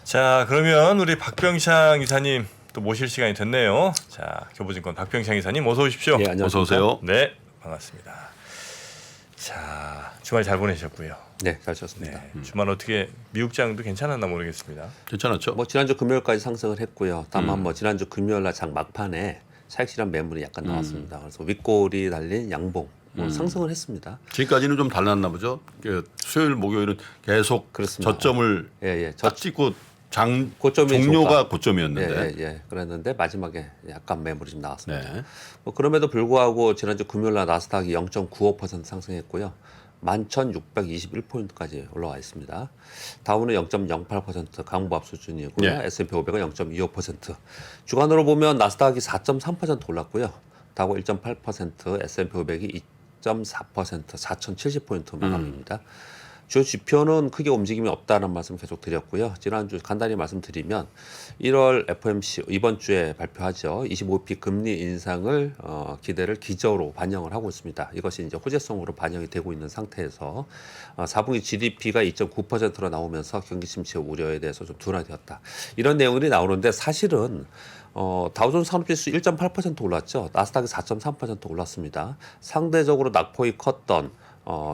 자, 그러면 우리 박병창 이사님 또 모실 시간이 됐네요. 자, 교보증권 박병창 이사님 어서 오십시오. 예, 안녕하십니까. 어서 오세요. 네, 반갑습니다. 자, 주말 잘 보내셨고요. 네, 잘 쳤습니다. 네, 주말 어떻게 미국장도 괜찮았나 모르겠습니다. 괜찮았죠? 뭐 지난주 금요일까지 상승을 했고요. 다만 뭐 지난주 금요일날 장 막판에 차익실현 매물이 약간 나왔습니다. 그래서 윗골이 달린 양봉 뭐 상승을 했습니다. 지금까지는 좀 달랐나 보죠. 수요일, 목요일은 계속 그렇습니다. 저점을 예, 딱 찍고 장 고점이 종료가 좋다. 고점이었는데. 예. 그랬는데 마지막에 약간 매물이 좀 나왔습니다. 네. 뭐 그럼에도 불구하고 지난주 금요일날 나스닥이 0.95% 상승했고요. 11,621포인트까지 올라와 있습니다. 다우는 0.08% 강보합 수준이고요. 네. S&P 500은 0.25%. 주간으로 보면 나스닥이 4.3% 올랐고요. 다우 1.8%, S&P 500이 2.4%, 4,070포인트 마감입니다. 주요 지표는 크게 움직임이 없다는 말씀 계속 드렸고요. 지난주 간단히 말씀드리면 1월 FOMC 이번 주에 발표하죠. 25피 금리 인상을 기대를 기저로 반영을 하고 있습니다. 이것이 이제 호재성으로 반영이 되고 있는 상태에서 4분기 GDP가 2.9%로 나오면서 경기 침체 우려에 대해서 좀 둔화되었다. 이런 내용들이 나오는데 사실은 다우존스 산업지수 1.8% 올랐죠. 나스닥이 4.3% 올랐습니다. 상대적으로 낙폭이 컸던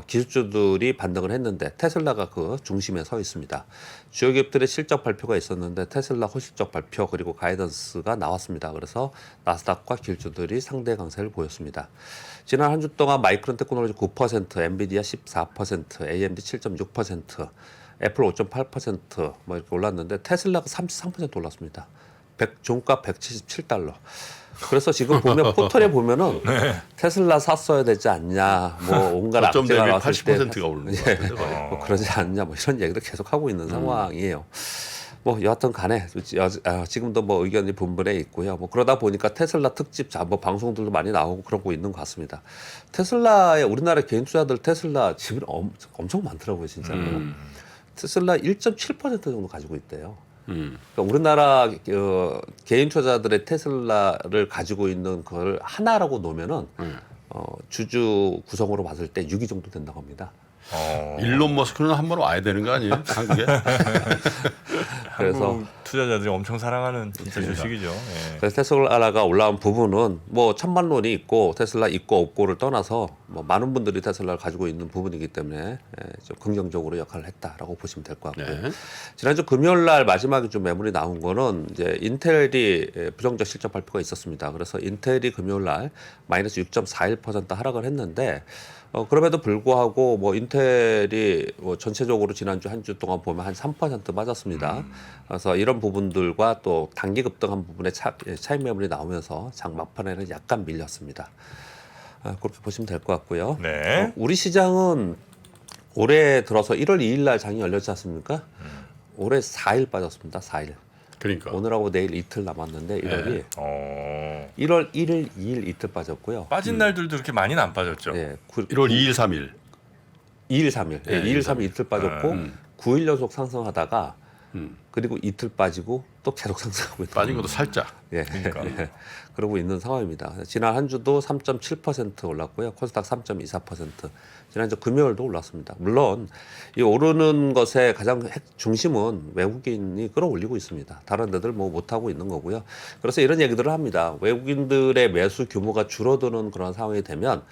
기술주들이 반등을 했는데 테슬라가 그 중심에 서 있습니다. 주요 기업들의 실적 발표가 있었는데 테슬라 호실적 발표 그리고 가이던스가 나왔습니다. 그래서 나스닥과 기술주들이 상대 강세를 보였습니다. 지난 한 주 동안 마이크론 테크놀로지 9%, 엔비디아 14%, AMD 7.6%, 애플 5.8%뭐 이렇게 올랐는데 테슬라가 33% 올랐습니다. 종가 177달러. 그래서 지금 보면 포털에 보면은 테슬라 샀어야 되지 않냐, 뭐 온갖 저점 악재가 대비 나왔을 때 80%가 오르는 것 같은데 거의. 뭐 그러지 않냐, 뭐 이런 얘기를 계속 하고 있는 상황이에요. 뭐 여하튼 간에 지금도 뭐 의견이 분분해 있고요. 뭐 그러다 보니까 테슬라 특집 뭐 방송들도 많이 나오고 그러고 있는 것 같습니다. 테슬라에 우리나라 개인 투자들 테슬라 지분 엄청 많더라고요, 진짜로. 테슬라 1.7% 정도 가지고 있대요. 그러니까 우리나라 개인 투자자들의 테슬라를 가지고 있는 걸 하나라고 놓으면은 주주 구성으로 봤을 때 6위 정도 된다고 합니다. 일론 머스크는 한번 와야 되는 거 아니에요? 한국에? 그래서 한국 투자자들이 엄청 사랑하는 진짜 주식이죠. 예. 그래서 테슬라가 올라온 부분은 뭐 천만론이 있고 테슬라 있고 없고를 떠나서 뭐 많은 분들이 테슬라를 가지고 있는 부분이기 때문에 좀 긍정적으로 역할을 했다라고 보시면 될 것 같고요. 네. 지난주 금요일 날 마지막에 좀 매물이 나온 거는 이제 인텔이 부정적 실적 발표가 있었습니다. 그래서 인텔이 금요일 날 마이너스 6.41% 하락을 했는데 그럼에도 불구하고 뭐 인텔이 뭐 전체적으로 지난주 한 주 동안 보면 한 3% 빠졌습니다. 그래서 이런 부분들과 또 단기 급등한 부분에 차익 매물이 나오면서 장 막판에는 약간 밀렸습니다. 그렇게 보시면 될 것 같고요. 네. 우리 시장은 올해 들어서 1월 2일 날 장이 열렸지 않습니까? 올해 4일 빠졌습니다. 4일. 그러니까. 오늘하고 내일 이틀 남았는데 1월이 어, 1월 1일, 2일 이틀 빠졌고요. 빠진 날들도 그렇게 많이는 안 빠졌죠. 예, 1월 2일, 3일. 2일, 3일. 예, 2일, 3일 이틀 빠졌고 9일 연속 상승하다가 그리고 이틀 빠지고 또 계속 상승하고 있다. 빠진 것도 살짝. 예, 그러니까. 예, 그러고 있는 상황입니다. 지난 한 주도 3.7% 올랐고요. 코스닥 3.24%. 지난주 금요일도 올랐습니다. 물론 이 오르는 것의 가장 중심은 외국인이 끌어올리고 있습니다. 다른 데들 뭐 못하고 있는 거고요. 그래서 이런 얘기들을 합니다. 외국인들의 매수 규모가 줄어드는 그런 상황이 되면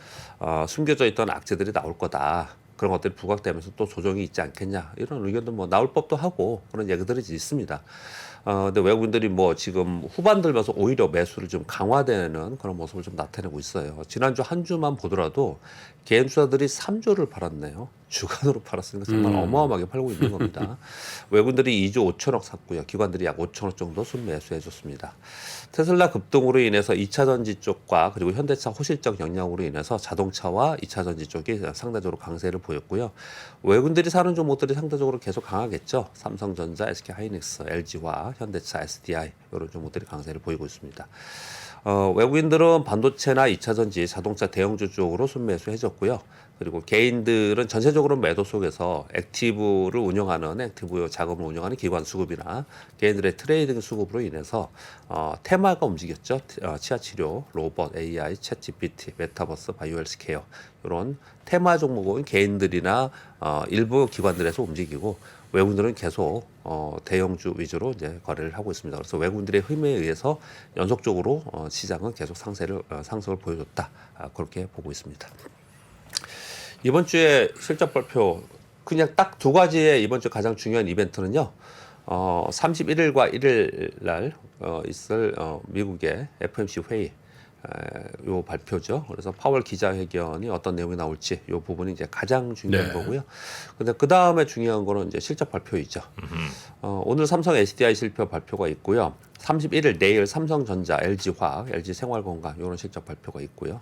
숨겨져 있던 악재들이 나올 거다. 그런 것들이 부각되면서 또 조정이 있지 않겠냐 이런 의견도 뭐 나올 법도 하고 그런 얘기들이 있습니다. 근데 외국인들이 뭐 지금 후반 들면서 오히려 매수를 좀 강화되는 그런 모습을 좀 나타내고 있어요. 지난주 한 주만 보더라도 개인 투자들이 3조를 팔았네요. 주간으로 팔았으니까 정말 어마어마하게 팔고 있는 겁니다. 외국인들이 2조 5천억 샀고요. 기관들이 약 5천억 정도 순매수해 줬습니다. 테슬라 급등으로 인해서 2차 전지 쪽과 그리고 현대차 호실적 영향으로 인해서 자동차와 2차 전지 쪽이 상대적으로 강세를 보였고요. 외국인들이 사는 종목들이 상대적으로 계속 강하겠죠. 삼성전자, SK하이닉스, LG화, 현대차, SDI 이런 종목들이 강세를 보이고 있습니다. 외국인들은 반도체나 2차 전지, 자동차 대형주 쪽으로 순매수 해줬고요. 그리고 개인들은 전체적으로 매도 속에서 액티브를 운영하는 액티브 자금을 운영하는 기관 수급이나 개인들의 트레이딩 수급으로 인해서 테마가 움직였죠. 치아 치료, 로봇, AI, 챗 GPT, 메타버스, 바이오 헬스케어 이런 테마 종목은 개인들이나 일부 기관들에서 움직이고 외국인들은 계속 대형주 위주로 이제 거래를 하고 있습니다. 그래서 외국인들의 힘에 의해서 연속적으로 시장은 계속 상승을 보여줬다. 그렇게 보고 있습니다. 이번 주에 실적 발표 그냥 딱 두 가지의 이번 주 가장 중요한 이벤트는요. 31일과 1일 날 있을 미국의 FOMC 회의 요 발표죠. 그래서 파월 기자회견이 어떤 내용이 나올지 요 부분이 이제 가장 중요한 네. 거고요. 근데 그 다음에 중요한 거는 이제 실적 발표이죠. 오늘 삼성 SDI 실적 발표가 있고요. 31일 내일 삼성전자, LG화학, LG생활건강 이런 실적 발표가 있고요.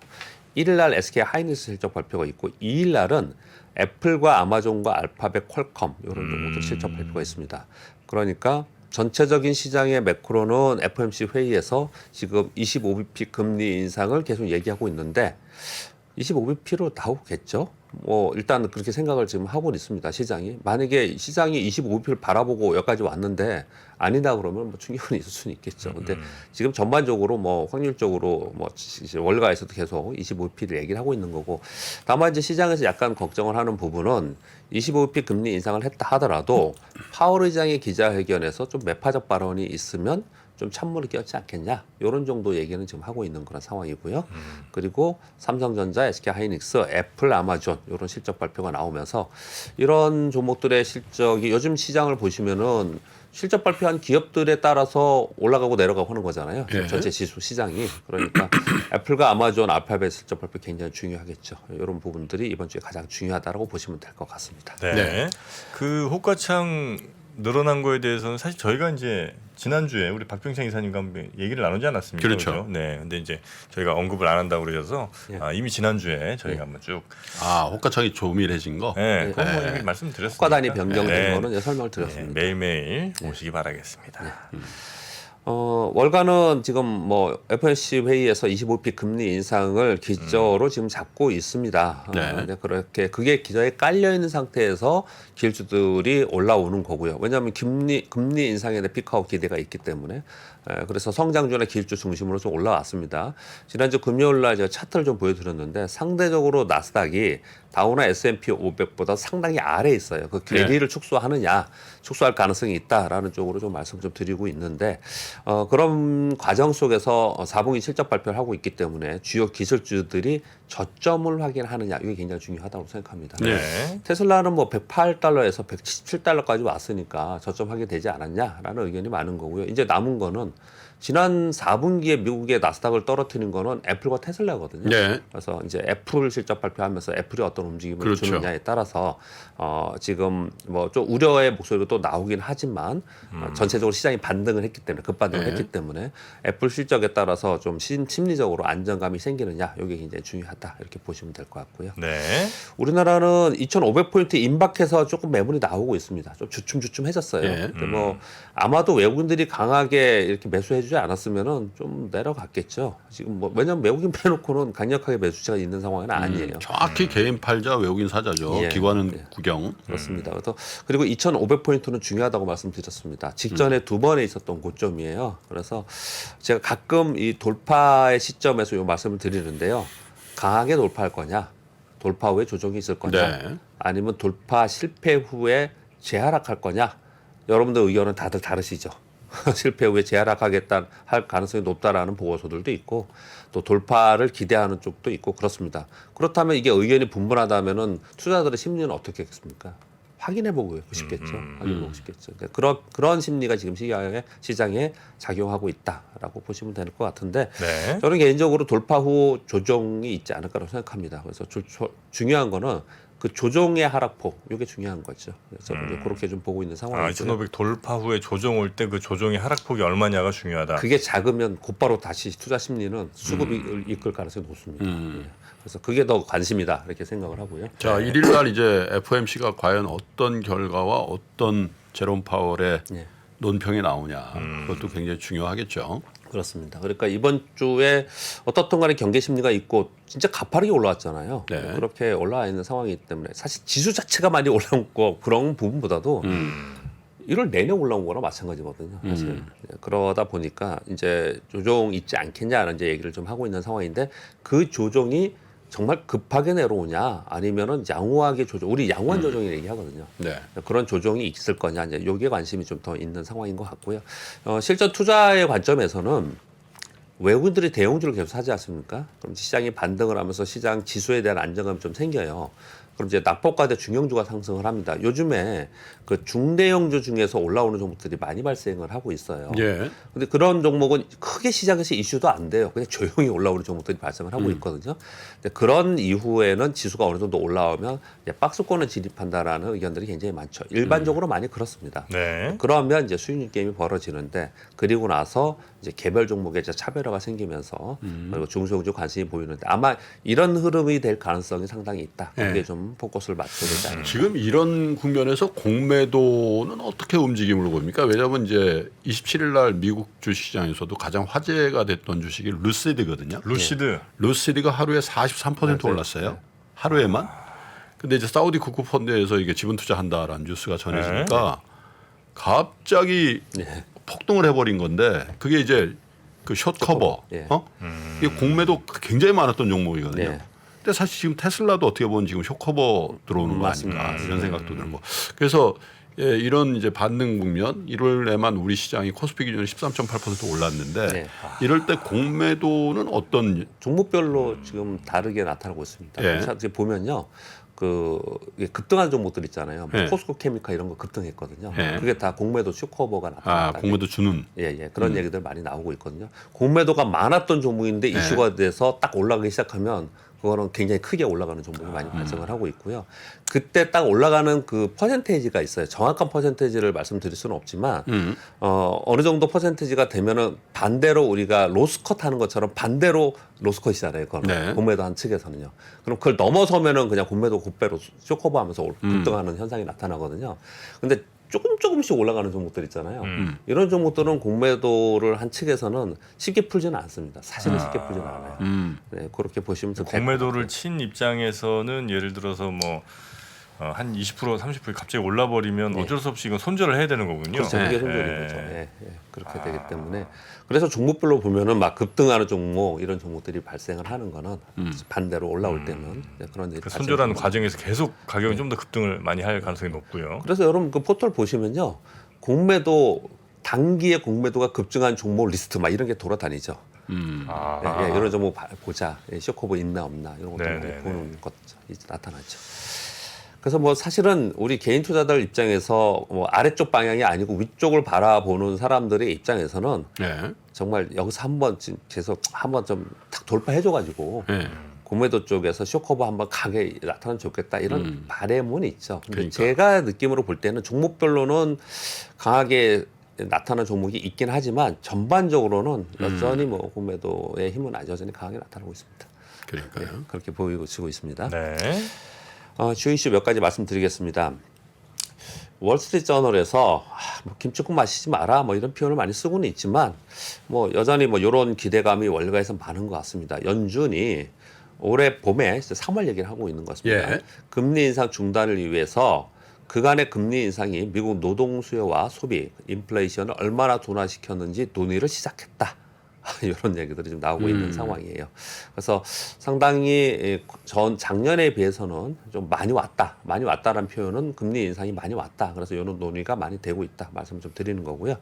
1일 날 SK 하이닉스 실적 발표가 있고 2일 날은 애플과 아마존과 알파벳, 퀄컴 이런 종목들 실적 발표가 있습니다. 그러니까 전체적인 시장의 매크로는 FOMC 회의에서 지금 25bp 금리 인상을 계속 얘기하고 있는데 25bp로 나오겠죠. 뭐 일단 그렇게 생각을 지금 하고 있습니다. 시장이 만약에 시장이 25bp를 바라보고 여기까지 왔는데 아니다 그러면 뭐 충격은 있을 수는 있겠죠. 근데 지금 전반적으로 뭐 확률적으로 뭐 월가에서도 계속 25bp를 얘기를 하고 있는 거고 다만 이제 시장에서 약간 걱정을 하는 부분은 25bp 금리 인상을 했다 하더라도 파월 의장의 기자회견에서 좀 매파적 발언이 있으면 좀 찬물을 끼얹지 않겠냐 이런 정도 얘기는 지금 하고 있는 그런 상황이고요. 그리고 삼성전자, SK하이닉스, 애플, 아마존 이런 실적 발표가 나오면서 이런 종목들의 실적이 요즘 시장을 보시면은 실적 발표한 기업들에 따라서 올라가고 내려가고 하는 거잖아요. 예. 전체 지수 시장이. 그러니까 애플과 아마존, 알파벳 실적 발표 굉장히 중요하겠죠. 이런 부분들이 이번 주에 가장 중요하다라고 보시면 될 것 같습니다. 네. 네. 그 호가창 늘어난 거에 대해서는 사실 저희가 이제 지난주에 우리 박병창 이사님과 한번 얘기를 나누지 않았습니까? 그렇죠. 네. 근데 이제 저희가 언급을 안 한다고 그러셔서 예. 이미 지난주에 저희가 한번 쭉 호가창이 조밀해진 거. 네, 그건 뭐 네. 얘기 말씀드렸습니다. 호가단위 변경된 네. 거는 이제 설명을 네, 드렸습니다. 매일매일 오시기 바라겠습니다. 월가는 지금 뭐 FOMC 회의에서 25bp 금리 인상을 기저로 지금 잡고 있습니다. 네. 근데 그렇게 그게 기저에 깔려 있는 상태에서 기술주들이 올라오는 거고요. 왜냐하면 금리 인상에 대한 피크아웃 기대가 있기 때문에 그래서 성장주나 기술주 중심으로 좀 올라왔습니다. 지난주 금요일 날 제가 차트를 좀 보여드렸는데 상대적으로 나스닥이 다우나 S&P 500보다 상당히 아래에 있어요. 그 괴리를 축소할 가능성이 있다라는 쪽으로 좀 말씀 좀 드리고 있는데 그런 과정 속에서 4분기 실적 발표를 하고 있기 때문에 주요 기술주들이 저점을 확인하느냐 이게 굉장히 중요하다고 생각합니다. 네. 테슬라는 뭐 108달러에서 177달러까지 왔으니까 저점 확인되지 않았냐라는 의견이 많은 거고요. 이제 남은 거는 지난 4분기에 미국의 나스닥을 떨어뜨린 거는 애플과 테슬라거든요. 네. 그래서 이제 애플 실적 발표하면서 애플이 어떤 움직임을 그렇죠. 주느냐에 따라서 지금 뭐 좀 우려의 목소리가 또 나오긴 하지만 전체적으로 시장이 반등을 했기 때문에 급반등을 네. 했기 때문에 애플 실적에 따라서 좀 심리적으로 안정감이 생기느냐 이게 굉장히 중요하다 이렇게 보시면 될 것 같고요. 네. 우리나라는 2,500포인트 임박해서 조금 매물이 나오고 있습니다. 좀 주춤주춤해졌어요. 예. 근데 뭐 아마도 외국인들이 강하게 이렇게 매수해주지 않았으면은 좀 내려갔겠죠. 지금 뭐 왜냐하면 외국인 빼놓고는 강력하게 매수세가 있는 상황은 아니에요. 정확히 개인 팔자 외국인 사자죠. 예. 기관은 예. 구경. 그렇습니다. 그리고 2,500포인트는 중요하다고 말씀드렸습니다. 직전에 두 번에 있었던 고점이에요. 그래서 제가 가끔 이 돌파의 시점에서 이 말씀을 드리는데요. 강하게 돌파할 거냐, 돌파 후에 조정이 있을 거냐, 네. 아니면 돌파 실패 후에 재하락할 거냐. 여러분들 의견은 다들 다르시죠. 실패 후에 재하락하겠다 할 가능성이 높다라는 보고서들도 있고 또 돌파를 기대하는 쪽도 있고 그렇습니다. 그렇다면 이게 의견이 분분하다면은 투자자들의 심리는 어떻게 겠습니까? 확인해보고 싶겠죠. 확인해보고 싶겠죠. 그런 심리가 지금 시장에 작용하고 있다라고 보시면 될 것 같은데 네. 저는 개인적으로 돌파 후 조정이 있지 않을까라고 생각합니다. 그래서 중요한 거는 그 조정의 하락폭 이게 중요한 거죠. 그래서 이제 그렇게 좀 보고 있는 상황이고요. 2,500 돌파 후에 조정 올 때 그 조정의 하락폭이 얼마냐가 중요하다. 그게 작으면 곧바로 다시 투자 심리는 수급이 이끌 가능성이 높습니다. 예. 그래서 그게 더 관심이다 이렇게 생각을 하고요. 자, 1일 날 이제 FOMC가 과연 어떤 결과와 어떤 제롬 파월의 예. 논평이 나오냐. 그것도 굉장히 중요하겠죠. 그렇습니다. 그러니까 이번 주에 어떻든 간에 경계 심리가 있고 진짜 가파르게 올라왔잖아요. 네. 그렇게 올라와 있는 상황이기 때문에 사실 지수 자체가 많이 올라온 거 그런 부분보다도 1월 내내 올라온 거랑 마찬가지거든요. 사실. 그러다 보니까 이제 조정 있지 않겠냐는 이제 얘기를 좀 하고 있는 상황인데 그 조정이 정말 급하게 내려오냐 아니면은 양호하게 조정, 우리 양호한 조정이 얘기하거든요. 네. 그런 조정이 있을 거냐 이제 여기에 관심이 좀 더 있는 상황인 것 같고요. 실전 투자의 관점에서는 외국인들이 대형주를 계속 사지 않습니까? 그럼 시장이 반등을 하면서 시장 지수에 대한 안정감이 좀 생겨요. 그럼 이제 낙폭과 중형주가 상승을 합니다. 요즘에 그 중대형주 중에서 올라오는 종목들이 많이 발생을 하고 있어요. 예. 근데 그런 종목은 크게 시장에서 이슈도 안 돼요. 그냥 조용히 올라오는 종목들이 발생을 하고 있거든요. 근데 그런 이후에는 지수가 어느 정도 올라오면 이제 박스권을 진입한다라는 의견들이 굉장히 많죠. 일반적으로 많이 그렇습니다. 네. 그러면 이제 수익률 게임이 벌어지는데 그리고 나서 이제 개별 종목에 이제 차별화가 생기면서 그리고 중소형주 관심이 보이는데 아마 이런 흐름이 될 가능성이 상당히 있다. 거기에 네. 좀 포커스를 맞춰야 되지 않을까. 지금 이런 국면에서 공매도는 어떻게 움직임을 보입니까? 왜냐하면 이제 27일 날 미국 주식시장에서도 가장 화제가 됐던 주식이 루시드거든요. 루시드. 루시드가 하루에 43% 올랐어요. 하루에만. 근데 이제 사우디 국부 펀드에서 이게 지분 투자한다라는 뉴스가 전해지니까 갑자기 폭등을 해버린 건데 그게 이제 그 숏 커버. 예. 이게 공매도 굉장히 많았던 종목이거든요. 예. 근데 사실 지금 테슬라도 어떻게 보면 지금 숏커버 들어오는 거 아닌가 이런 생각도 들고. 그래서 예, 이런 이제 반등 국면 1월에만 우리 시장이 코스피 기준으로 13.8% 올랐는데 네. 이럴 때 공매도는 어떤 종목별로 지금 다르게 나타나고 있습니다. 예. 그래서 이제 보면요. 그 이게 급등한 종목들 있잖아요. 뭐 예. 포스코 케미칼 이런 거 급등했거든요. 예. 그게 다 공매도 슈커버가 나타났다. 공매도 주는 예. 그런 얘기들 많이 나오고 있거든요. 공매도가 많았던 종목인데 이슈가 돼서 딱 올라가기 시작하면 그거는 굉장히 크게 올라가는 종목이 많이 발생을 하고 있고요. 그때 딱 올라가는 그 퍼센테이지가 있어요. 정확한 퍼센테이지를 말씀드릴 수는 없지만 어느 정도 퍼센테이지가 되면은 반대로 우리가 로스컷 하는 것처럼 반대로 로스컷이잖아요. 그거는 네. 공매도 한 측에서는요. 그럼 그걸 넘어서면은 그냥 공매도 곧배로 쇼커버하면서 급등하는 현상이 나타나거든요. 근데 조금씩 올라가는 종목들 있잖아요. 이런 종목들은 공매도를 한 측에서는 쉽게 풀지는 않습니다. 사실은 쉽게 풀지는 않아요. 네, 그렇게 보시면 좀 될것 공매도를 같아요. 친 입장에서는 예를 들어서 뭐 한 20% 30% 갑자기 올라버리면 어쩔 수 없이 이건 손절을 해야 되는 거군요. 그렇죠. 그게 예. 손절인 거죠. 예, 그렇게 되기 때문에 그래서 종목별로 보면은 막 급등하는 종목 이런 종목들이 발생을 하는 거는 반대로 올라올 때는 그런 일이 그 발생을 손절하는 합니다. 과정에서 계속 가격이 좀 더 급등을 많이 할 가능성이 높고요. 그래서 여러분 그 포털 보시면요. 공매도 단기에 공매도가 급증한 종목 리스트 막 이런 게 돌아다니죠. 이런 종목 보자. 쇼커버 있나 없나 이런 것들 많이 보는 것 이제 나타나죠. 그래서 뭐 사실은 우리 개인 투자자들 입장에서 뭐 아래쪽 방향이 아니고 위쪽을 바라보는 사람들의 입장에서는 예. 정말 여기서 한번 계속 한번 좀 탁 돌파해줘가지고 예. 공매도 쪽에서 쇼커버 한번 가게 나타나면 좋겠다 이런 바램은 있죠. 근데 그러니까. 제가 느낌으로 볼 때는 종목별로는 강하게 나타나는 종목이 있긴 하지만 전반적으로는 여전히 뭐 공매도의 힘은 여전히 강하게 나타나고 있습니다. 그러니까요. 그렇게 보이고 있습니다. 네. 주요 이슈 몇 가지 말씀드리겠습니다. 월스트리트 저널에서 뭐 김치국 마시지 마라 뭐 이런 표현을 많이 쓰고는 있지만 뭐 여전히 뭐 이런 기대감이 월가에서 많은 것 같습니다. 연준이 올해 봄에 3월 얘기를 하고 있는 것 같습니다. 예. 금리 인상 중단을 위해서 그간의 금리 인상이 미국 노동 수요와 소비, 인플레이션을 얼마나 둔화시켰는지 논의를 시작했다. 이런 얘기들이 좀 나오고 있는 상황이에요. 그래서 상당히 작년에 비해서는 좀 많이 왔다라는 표현은 금리 인상이 많이 왔다. 그래서 이런 논의가 많이 되고 있다. 말씀 좀 드리는 거고요.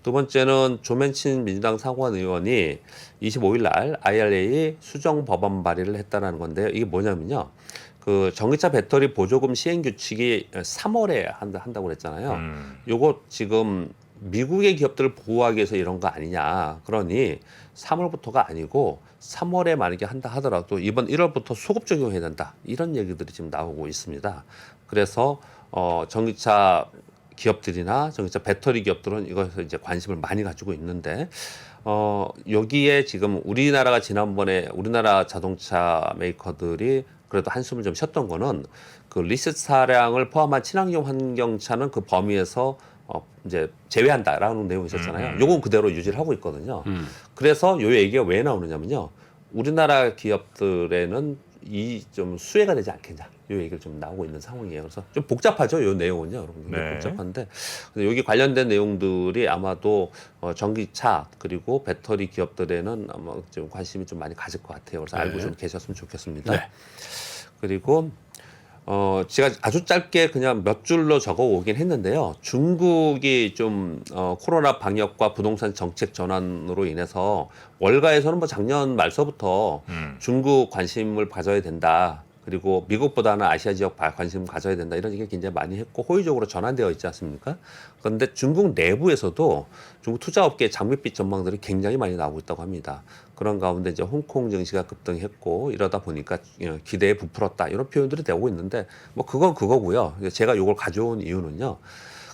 두 번째는 조맨친 민주당 상원 의원이 25일 날 IRA 수정 법안 발의를 했다라는 건데요. 이게 뭐냐면요. 그 전기차 배터리 보조금 시행 규칙이 3월에 한다고 그랬잖아요. 요거 지금 미국의 기업들을 보호하기 위해서 이런 거 아니냐. 그러니 3월부터가 아니고 3월에 만약에 한다 하더라도 이번 1월부터 소급 적용해야 된다. 이런 얘기들이 지금 나오고 있습니다. 그래서 전기차 기업들이나 전기차 배터리 기업들은 이것에 이제 관심을 많이 가지고 있는데 여기에 지금 우리나라가 지난번에 우리나라 자동차 메이커들이 그래도 한숨을 좀 쉬었던 거는 그 리셋 차량을 포함한 친환경 환경차는 그 범위에서 이제 제외한다라는 내용이 있었잖아요. 요건 그대로 유지를 하고 있거든요. 그래서 요 얘기가 왜 나오느냐면요. 우리나라 기업들에는 이 좀 수혜가 되지 않겠냐 이 얘기를 좀 나오고 있는 상황이에요. 그래서 좀 복잡하죠. 이 내용은요, 여러분. 굉장히 네. 복잡한데 여기 관련된 내용들이 아마도 전기차 그리고 배터리 기업들에는 아마 좀 관심이 좀 많이 가질 것 같아요. 그래서 네. 알고 좀 계셨으면 좋겠습니다. 네. 그리고 제가 아주 짧게 그냥 몇 줄로 적어 오긴 했는데요. 중국이 좀 코로나 방역과 부동산 정책 전환으로 인해서 월가에서는 뭐 작년 말서부터 중국 관심을 가져야 된다. 그리고 미국보다는 아시아 지역 관심을 가져야 된다. 이런 얘기를 굉장히 많이 했고 호의적으로 전환되어 있지 않습니까? 그런데 중국 내부에서도 중국 투자업계 장밋빛 전망들이 굉장히 많이 나오고 있다고 합니다. 그런 가운데 이제 홍콩 증시가 급등했고 이러다 보니까 기대에 부풀었다. 이런 표현들이 되고 있는데 뭐 그건 그거고요. 제가 이걸 가져온 이유는요.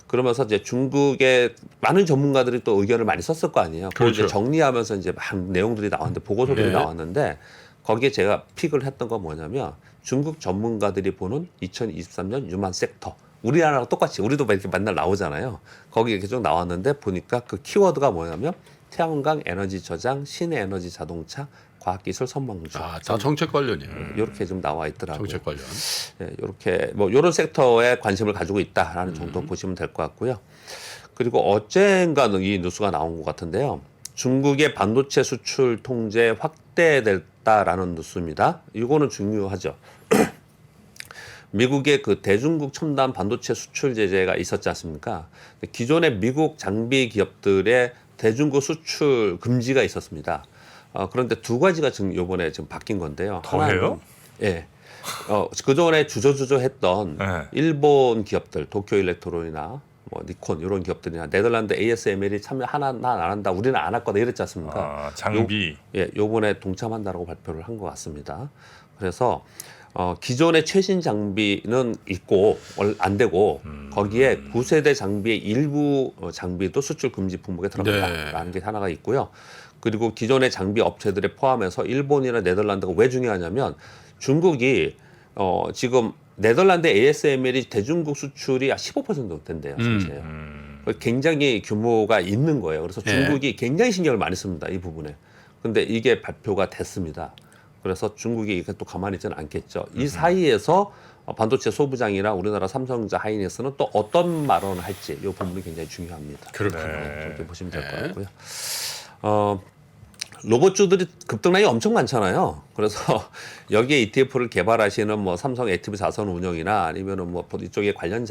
그러면서 이제 중국의 많은 전문가들이 또 의견을 많이 썼을 거 아니에요. 그걸 그렇죠. 이제 정리하면서 이제 많은 내용들이 나왔는데 보고서들이 네. 나왔는데 거기에 제가 픽을 했던 건 뭐냐면 중국 전문가들이 보는 2023년 유망 섹터. 우리나라랑 똑같이 우리도 이렇게 맨날 나오잖아요. 거기 이렇게 쭉 나왔는데 보니까 그 키워드가 뭐냐면 태양광 에너지 저장, 신에너지 자동차, 과학기술 선망주. 다 정책 관련이에요. 이렇게 좀 나와 있더라고요. 정책 관련. 이렇게 뭐 이런 섹터에 관심을 가지고 있다라는 정도 보시면 될 것 같고요. 그리고 어젠가는 이 뉴스가 나온 것 같은데요. 중국의 반도체 수출 통제 확대됐다라는 뉴스입니다. 이거는 중요하죠. 미국의 그 대중국 첨단 반도체 수출 제재가 있었지 않습니까? 기존의 미국 장비 기업들의 대중국 수출 금지가 있었습니다. 그런데 두 가지가 지금 이번에 지금 바뀐 건데요. 더해요? 예. 그전에 주저주저했던 네. 일본 기업들, 도쿄 일렉트론이나 뭐 니콘 이런 기업들이나 네덜란드 ASML이 참여 하나 안 한다, 우리는 안 할 거다 이랬지 않습니까? 장비. 요번에 동참한다라고 발표를 한 것 같습니다. 그래서 기존의 최신 장비는 있고 안 되고 거기에 9세대 장비의 일부 장비도 수출 금지 품목에 들어간다라는 게 하나가 있고요. 그리고 기존의 장비 업체들에 포함해서 일본이나 네덜란드가 왜 중요하냐면 중국이 지금 네덜란드 ASML이 대중국 수출이 15% 된대요, 전체요. 굉장히 규모가 있는 거예요. 그래서 중국이 굉장히 신경을 많이 씁니다, 이 부분에. 근데 이게 발표가 됐습니다. 그래서 중국이 이게 또 가만히 있지는 않겠죠. 이 사이에서 반도체 소부장이나 우리나라 삼성전자 하이닉스는 또 어떤 발언을 할지 이 부분이 굉장히 중요합니다. 그렇군요. 이렇게 보시면 될 것 같고요. 로봇주들이 급등량이 엄청 많잖아요. 그래서 여기에 ETF를 개발하시는 뭐 삼성 액티브 자산 운용이나 아니면은 뭐 이쪽에 관련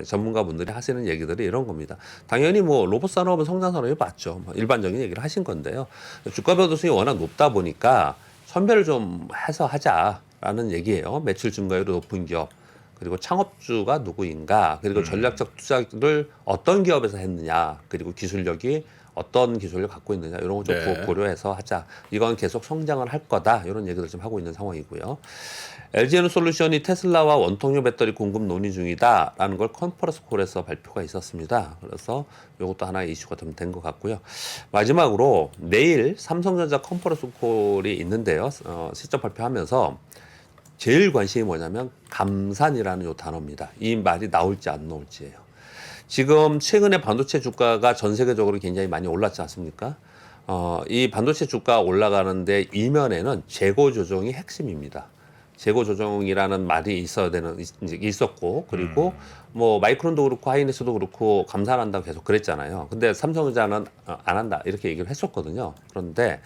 전문가분들이 하시는 얘기들이 이런 겁니다. 당연히 뭐 로봇 산업은 성장 산업이 맞죠. 뭐 일반적인 얘기를 하신 건데요. 주가 변동성이 워낙 높다 보니까 선별을 좀 해서 하자라는 얘기예요. 매출 증가율이 높은 기업. 그리고 창업주가 누구인가, 그리고 전략적 투자를 어떤 기업에서 했느냐, 그리고 기술력이 어떤 기술을 갖고 있느냐 이런 거 좀 고려해서 하자. 이건 계속 성장을 할 거다. 이런 얘기를 좀 하고 있는 상황이고요. LG에너솔루션이 테슬라와 원통형 배터리 공급 논의 중이다라는 걸 컨퍼런스 콜에서 발표가 있었습니다. 그래서 이것도 하나의 이슈가 좀 된 것 같고요. 마지막으로 내일 삼성전자 컨퍼런스 콜이 있는데요. 실적 발표하면서 제일 관심이 뭐냐면 감산이라는 이 단어입니다. 이 말이 나올지 안 나올지예요. 지금 최근에 반도체 주가가 전 세계적으로 굉장히 많이 올랐지 않습니까? 이 반도체 주가 올라가는데 이면에는 재고 조정이 핵심입니다. 재고 조정이라는 말이 있었고, 그리고 뭐 마이크론도 그렇고 하이닉스도 그렇고 감산한다고 계속 그랬잖아요. 근데 삼성전자는 안 한다 이렇게 얘기를 했었거든요. 그런데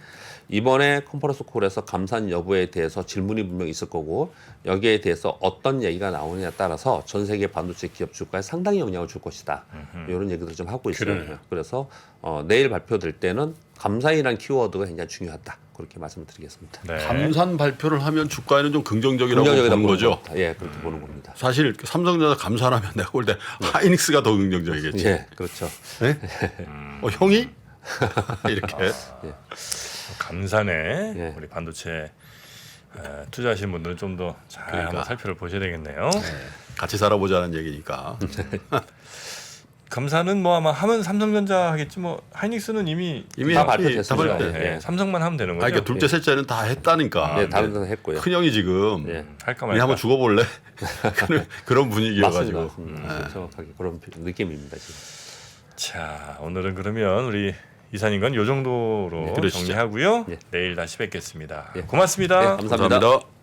이번에 컨퍼런스 콜에서 감산 여부에 대해서 질문이 분명히 있을 거고 여기에 대해서 어떤 얘기가 나오느냐에 따라서 전 세계 반도체 기업 주가에 상당히 영향을 줄 것이다. 이런 얘기를 좀 하고 있어요. 그래요. 그래서 내일 발표될 때는 감산이라는 키워드가 굉장히 중요하다. 그렇게 말씀드리겠습니다. 네. 감산 발표를 하면 주가에는 좀 긍정적이라고 긍정적이다 보는 거죠. 겁니다. 예, 그렇게 보는 겁니다. 사실 삼성전자 감산하면 내가 볼 때 하이닉스가 더 긍정적이겠지. 예, 그렇죠. 네? 형이 이렇게. 감산에 예. 우리 반도체 투자하시는 분들은 좀 더 잘 그러니까. 한번 살펴보셔야 되겠네요. 같이 살아보자는 얘기니까. 감산은 뭐 아마 하면 삼성전자 하겠지 뭐 하이닉스는 이미 다 발표됐습니다. 다 발표. 예, 삼성만 하면 되는 거죠. 그러니까 둘째, 셋째는 다 했다니까. 네, 다른 데서 했고요. 큰형이 지금 예. 할까 우리 말까. 한번 죽어볼래? 그런 맞습니다. 분위기여가지고. 맞습니다. 정확하게 그런 느낌입니다 지금. 자, 오늘은 그러면 우리 이사님과는 이 정도로 네, 그러시죠. 정리하고요. 네. 내일 다시 뵙겠습니다. 네. 고맙습니다. 네, 감사합니다. 감사합니다.